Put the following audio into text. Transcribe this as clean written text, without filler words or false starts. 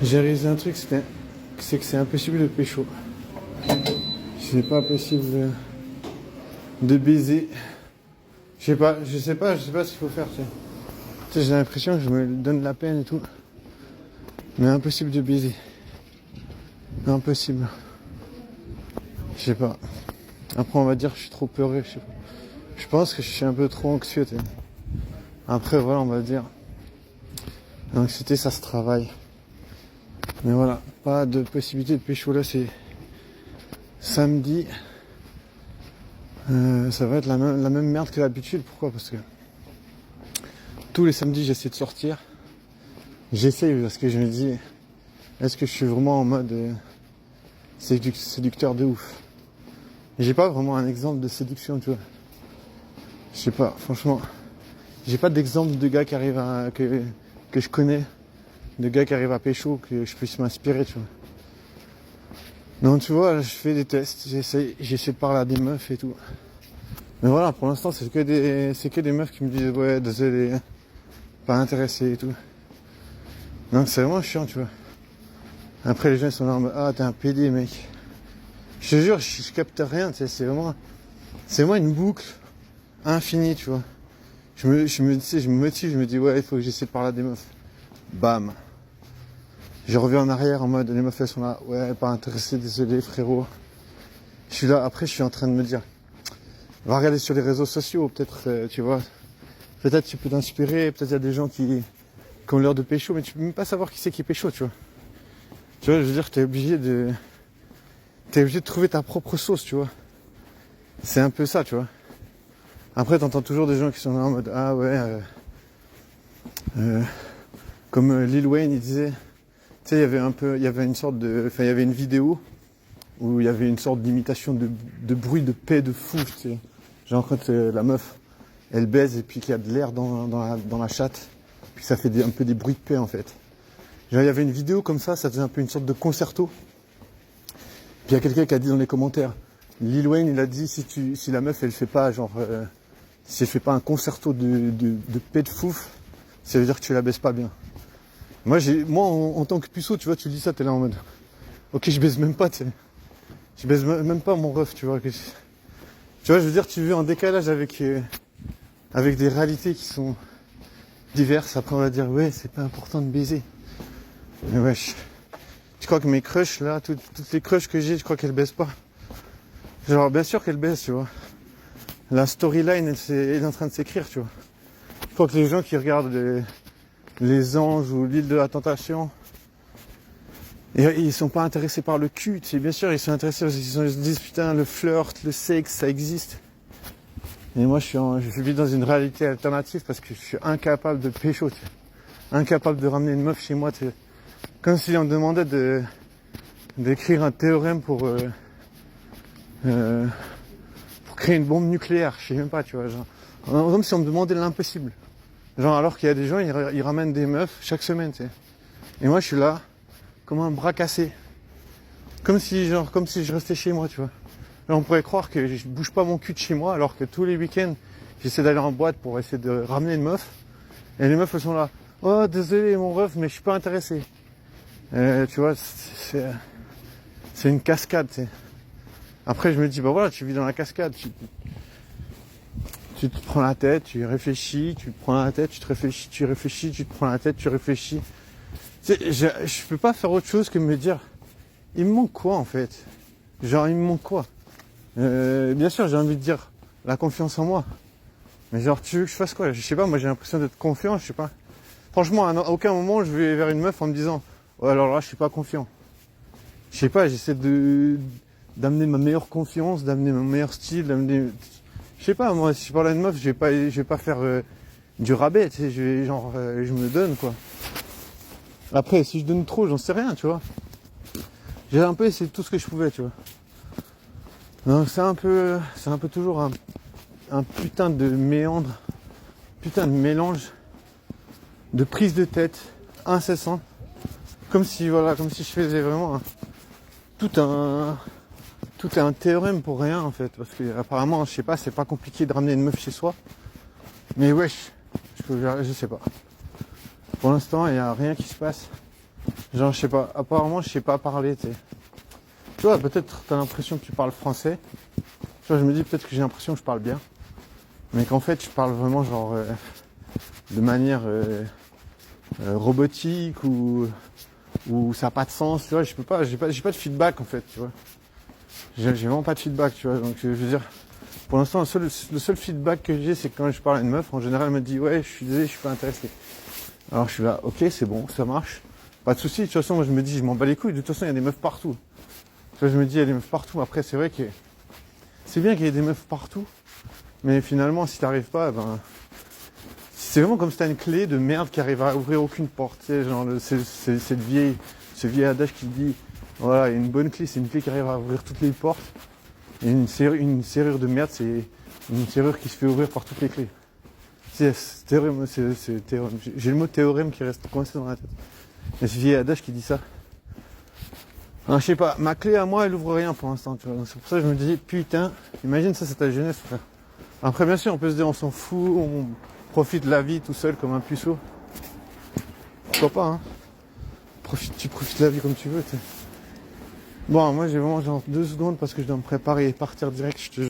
J'ai réalisé un truc, c'est que c'est impossible de pécho. C'est pas possible de baiser. Je sais pas ce qu'il faut faire. Tu sais, j'ai l'impression que je me donne la peine et tout. Mais impossible de baiser. Impossible. Je sais pas. Après, on va dire que je suis trop peureux. Je sais pas. Je pense que je suis un peu trop anxieux. T'sais. Après, voilà, on va dire. L'anxiété, ça se travaille. Mais voilà, pas de possibilité de pécho là, c'est samedi. Ça va être la même merde que d'habitude. Pourquoi? Parce que tous les samedis, j'essaie de sortir. J'essaye parce que je me dis, est-ce que je suis vraiment en mode séducteur de ouf? J'ai pas vraiment un exemple de séduction, tu vois. Je sais pas, franchement. J'ai pas d'exemple de gars qui arrivent que je connais, de gars qui arrivent à pécho, que je puisse m'inspirer, tu vois. Non, tu vois, là, je fais des tests, j'essaie de parler à des meufs et tout. Mais voilà, pour l'instant, c'est que des meufs qui me disent, ouais, désolé, pas intéressé et tout. Donc c'est vraiment chiant, tu vois. Après, les gens ils sont là en mode, ah, t'es un PD, mec. Je te jure, je capte rien, tu sais, c'est vraiment une boucle infinie, tu vois. Je me motive, je me dis, ouais, il faut que j'essaie de parler à des meufs. Bam. Je reviens en arrière en mode, les meufs elles sont là, ouais, pas intéressé, désolé, frérot. Je suis là, après, je suis en train de me dire, va regarder sur les réseaux sociaux, peut-être, tu vois. Peut-être tu peux t'inspirer, peut-être il y a des gens qui ont l'heure de pécho, mais tu peux même pas savoir qui c'est qui est pécho, tu vois. Tu vois, je veux dire, t'es obligé de trouver ta propre sauce, tu vois. C'est un peu ça, tu vois. Après, t'entends toujours des gens qui sont là en mode, ah ouais, comme Lil Wayne, il disait, tu sais, il y avait une vidéo où il y avait une sorte d'imitation de bruit de paix de fou, tu sais. Genre quand la meuf, elle baise et puis qu'il y a de l'air dans la chatte, puis ça fait un peu des bruits de paix en fait. Genre il y avait une vidéo comme ça faisait un peu une sorte de concerto. Puis il y a quelqu'un qui a dit dans les commentaires, Lil Wayne il a dit si la meuf elle fait pas genre si elle fait pas un concerto de paix de fouf, ça veut dire que tu la baises pas bien. Moi en tant que puceau, tu vois, tu dis ça, t'es là en mode ok, je baise même pas, tu sais. Je baise même pas mon ref, tu vois. Tu vois, je veux dire, tu vis en décalage avec des réalités qui sont diverses. Après, on va dire, ouais, c'est pas important de baiser. Mais wesh. Tu crois que mes crushs, là, toutes les crushs que j'ai, je crois qu'elles baissent pas. Genre, bien sûr qu'elles baissent, tu vois. La storyline, elle est en train de s'écrire, tu vois. Je crois que les gens qui regardent les anges ou l'île de la tentation, et ils sont pas intéressés par le cul, tu sais, bien sûr, ils sont intéressés parce qu'ils se disent, putain, le flirt, le sexe, ça existe. Et moi, je vis dans une réalité alternative parce que je suis incapable de pécho, tu sais. Incapable de ramener une meuf chez moi, tu sais. Comme si on me demandait d'écrire un théorème pour créer une bombe nucléaire, je sais même pas, tu vois, genre. Comme si on me demandait l'impossible. Genre, alors qu'il y a des gens, ils ramènent des meufs chaque semaine, tu sais. Et moi, je suis là, comme un bras cassé. Comme si je restais chez moi, tu vois. Là, on pourrait croire que je bouge pas mon cul de chez moi, alors que tous les week-ends, j'essaie d'aller en boîte pour essayer de ramener une meuf. Et les meufs, elles sont là. Oh, désolé, mon ref, mais je suis pas intéressé. Tu vois, c'est une cascade, tu sais. Après, je me dis, bah voilà, tu vis dans la cascade. Tu te prends la tête, tu réfléchis, tu te prends la tête, tu te réfléchis, tu réfléchis, tu te prends la tête, tu réfléchis. Tu sais, je peux pas faire autre chose que me dire, il me manque quoi en fait? Genre, il me manque quoi? Bien sûr, j'ai envie de dire la confiance en moi. Mais genre, tu veux que je fasse quoi? Je sais pas, moi j'ai l'impression d'être confiant, je sais pas. Franchement, à aucun moment je vais vers une meuf en me disant, ouais, alors là, je suis pas confiant. Je sais pas, j'essaie d'amener ma meilleure confiance, d'amener mon meilleur style, je sais pas, moi, si je parle à une meuf, je vais pas faire du rabais, tu sais, je me donne, quoi. Après, si je donne trop, j'en sais rien, tu vois. J'ai un peu essayé tout ce que je pouvais, tu vois. Donc c'est un peu toujours un putain de méandre, putain de mélange de prise de tête incessant, comme si je faisais vraiment tout un théorème pour rien en fait, parce que apparemment, je sais pas, c'est pas compliqué de ramener une meuf chez soi, mais wesh, je sais pas. Pour l'instant, il n'y a rien qui se passe. Genre, je sais pas, apparemment, je sais pas parler, tu sais. Tu vois, peut-être t'as l'impression que tu parles français. Tu vois, je me dis peut-être que j'ai l'impression que je parle bien. Mais qu'en fait, je parle vraiment genre de manière robotique ou ça n'a pas de sens, tu vois. Je peux pas, j'ai pas de feedback en fait, tu vois. J'ai vraiment pas de feedback, tu vois. Donc je veux dire, pour l'instant, le seul feedback que j'ai, c'est que quand je parle à une meuf, en général, elle me dit ouais, je suis désolé, je suis pas intéressé. Alors je suis là, ok, c'est bon, ça marche. Pas de souci. De toute façon, moi je me dis, je m'en bats les couilles. De toute façon, il y a des meufs partout. Tu vois, je me dis, il y a des meufs partout. Après, c'est vrai que c'est bien qu'il y ait des meufs partout. Mais finalement, si t'arrives pas, ben, c'est vraiment comme si t'as une clé de merde qui arrive à ouvrir aucune porte. Tu sais, genre, c'est ce vieil adage qui dit, voilà, une bonne clé, c'est une clé qui arrive à ouvrir toutes les portes. Et une serrure de merde, c'est une serrure qui se fait ouvrir par toutes les clés. C'est théorème, c'est théorème. J'ai le mot théorème qui reste coincé dans la tête. Et ce vieil adage qui dit ça. Alors, je sais pas, ma clé à moi, elle ouvre rien pour l'instant, tu vois. Donc, c'est pour ça que je me dis, putain, imagine ça, c'est ta jeunesse, frère. Après, bien sûr, on peut se dire, on s'en fout, on profite de la vie tout seul comme un puceau. Pourquoi pas, hein. Tu profites de la vie comme tu veux, t'sais. Bon, moi, j'ai vraiment genre 2 secondes parce que je dois me préparer et partir direct, je te jure.